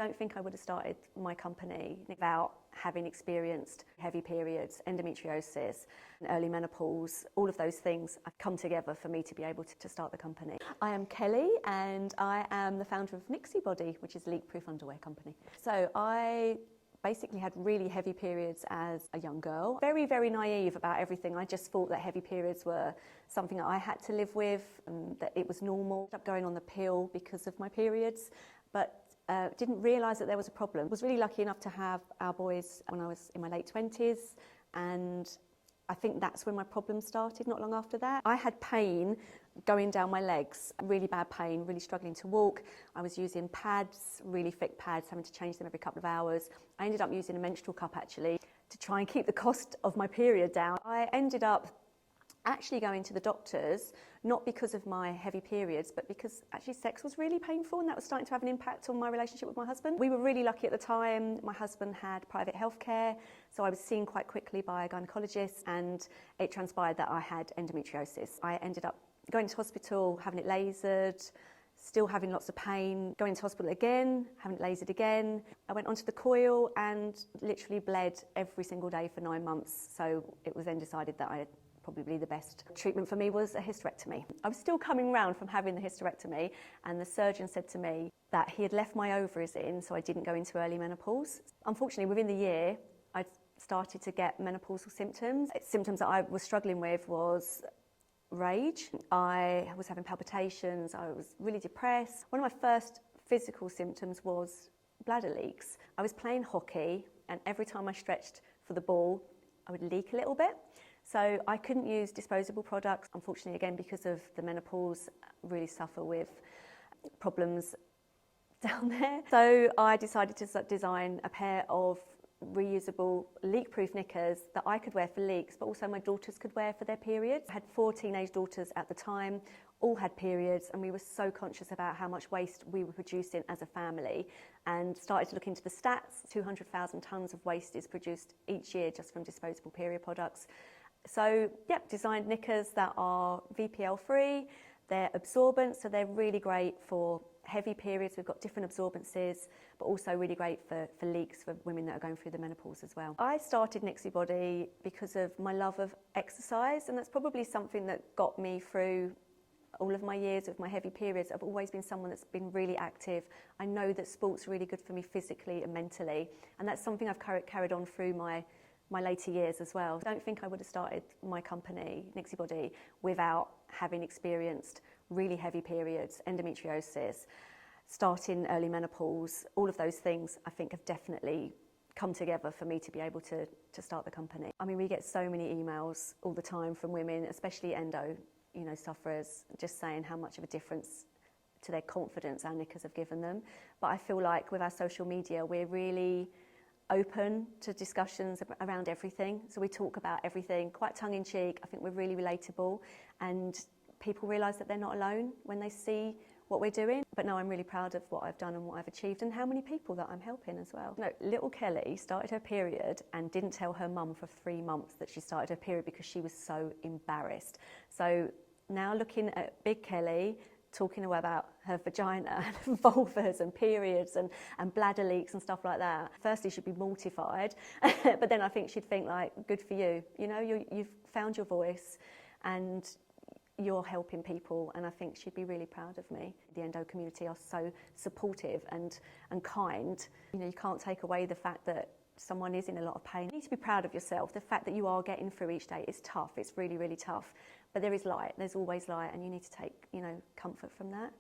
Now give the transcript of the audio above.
don't think I would have started my company without having experienced heavy periods, endometriosis, early menopause. All of those things have come together for me to be able to start the company. I am Kelly and I am the founder of Nixi Body, which is a leak-proof underwear company. So I basically had really heavy periods as a young girl. Very, very naive about everything. I just thought that heavy periods were something that I had to live with and that it was normal. I ended up going on the pill because of my periods, but didn't realise that there was a problem. I was really lucky enough to have our boys when I was in my late 20s, and I think that's when my problem started, not long after that. I had pain going down my legs, really bad pain, really struggling to walk. I was using pads, really thick pads, having to change them every couple of hours. I ended up using a menstrual cup actually to try and keep the cost of my period down. I ended up actually going to the doctors, not because of my heavy periods, but because actually sex was really painful and that was starting to have an impact on my relationship with my husband. We were really lucky at the time. My husband had private healthcare, so I was seen quite quickly by a gynaecologist, and it transpired that I had endometriosis. I ended up going to hospital, having it lasered, still having lots of pain, going to hospital again, having it lasered again. I went onto the coil and literally bled every single day for 9 months, so it was then decided that probably the best treatment for me was a hysterectomy. I was still coming round from having the hysterectomy, and the surgeon said to me that he had left my ovaries in so I didn't go into early menopause. Unfortunately, within the year, I started to get menopausal symptoms. Symptoms that I was struggling with was rage. I was having palpitations, I was really depressed. One of my first physical symptoms was bladder leaks. I was playing hockey, and every time I stretched for the ball, I would leak a little bit. So I couldn't use disposable products, unfortunately, again, because of the menopause, really suffer with problems down there. So I decided to design a pair of reusable leak-proof knickers that I could wear for leaks, but also my daughters could wear for their periods. I had 4 teenage daughters at the time, all had periods, and we were so conscious about how much waste we were producing as a family, and started to look into the stats. 200,000 tonnes of waste is produced each year just from disposable period products. So, designed knickers that are VPL free, they're absorbent, so they're really great for heavy periods. We've got different absorbencies, but also really great for leaks for women that are going through the menopause as well. I started Nixi Body because of my love of exercise, and that's probably something that got me through all of my years of my heavy periods. I've always been someone that's been really active. I know that sport's really good for me physically and mentally, and that's something I've carried on through my later years as well. I don't think I would have started my company, Nixi Body, without having experienced really heavy periods, endometriosis, starting early menopause. All of those things I think have definitely come together for me to be able to start the company. I mean, we get so many emails all the time from women, especially endo, sufferers, just saying how much of a difference to their confidence our knickers have given them. But I feel like with our social media, we're really open to discussions around everything. So we talk about everything, quite tongue-in-cheek. I think we're really relatable, and people realise that they're not alone when they see what we're doing. But no, I'm really proud of what I've done and what I've achieved, and how many people that I'm helping as well. No, little Kelly started her period and didn't tell her mum for 3 months that she started her period because she was so embarrassed. So now looking at big Kelly, talking about her vagina and vulvas and periods and bladder leaks and stuff like that. Firstly, she'd be mortified, but then I think she'd think, like, good for you. You've found your voice and you're helping people, and I think she'd be really proud of me. The endo community are so supportive and kind. You can't take away the fact that someone is in a lot of pain. You need to be proud of yourself. The fact that you are getting through each day is tough. It's really, really tough. But there is light. There's always light, and you need to take, comfort from that.